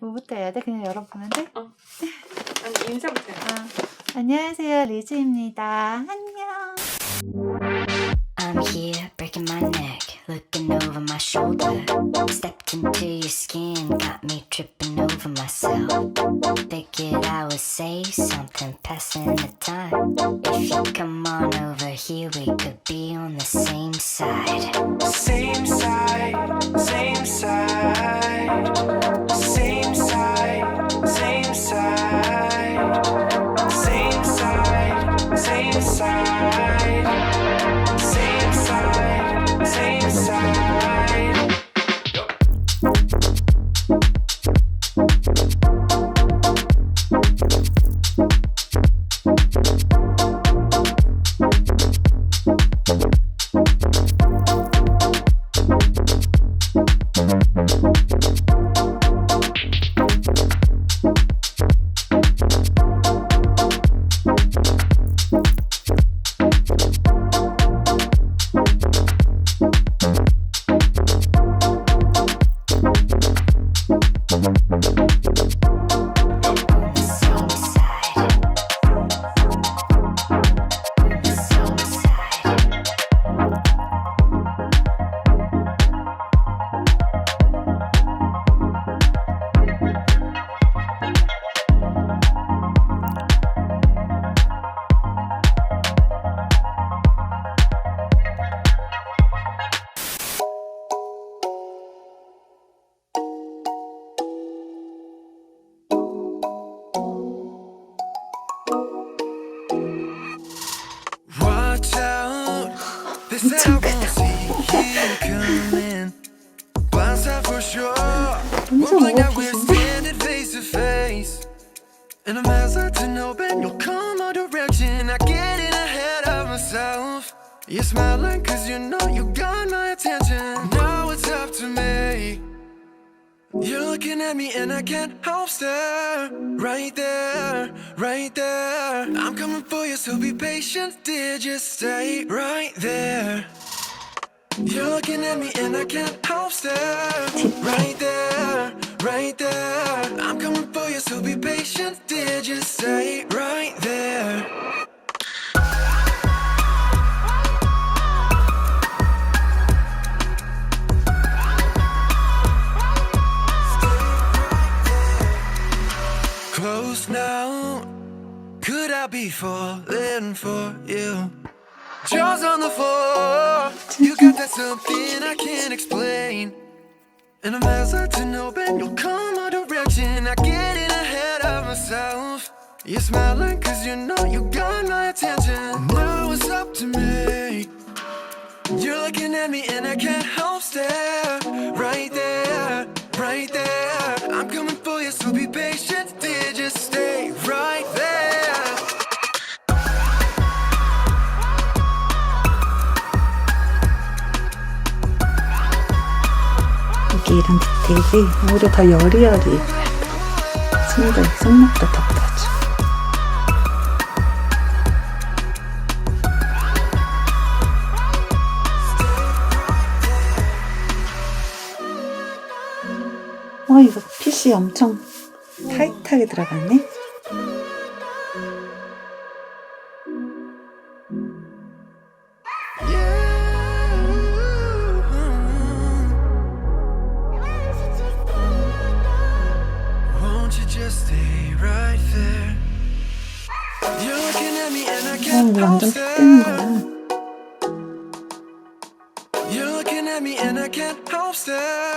뭐부터 해야 돼? 그냥 열어보면 돼? 아니 인사부터 해. 안녕하세요, 리즈입니다. 안녕. I'm here breaking my neck, looking over my shoulder. Stepped into your skin, got me tripping over myself. Figured I would say something, passing the time. If you come on over here, we could be on the same side. Same side, same side, same side, same side, same side, same side, same side, same side. Watch out, this I won't see you coming. Blindside for sure. Won't blink out, we're standing face to face. And I'm hazard to no bend, you'll come my direction. I get in ahead of myself. You're smiling cause you know you got my attention. Now it's up to me. You're looking at me and I can't help stare. Right there, right there. I'm coming for you, so be patient, dear, just stay right there. You're looking at me and I can't help stare. Right there, right there. I'm coming for you, so be patient, dear, just stay right there. Close now, could I be falling for you? Jaws on the floor, you got that something I can't explain. And I'm hazard to no bend, you'll come my direction. I get in ahead of myself. You're smiling cause you know you got my attention. Now it's up to me. You're looking at me and I can't help stare. Right there, right there. I'm coming for you, so be patient, dear, just stay right there. 이게 이런 디테일이 오히려 더 여리여리 스무드하게 손목도 덮어줘. 이거 핏이 엄청 타이트하게 들어갔네. 이거 완전 툭 뜨는 거야. You're looking at me and I can't help stare.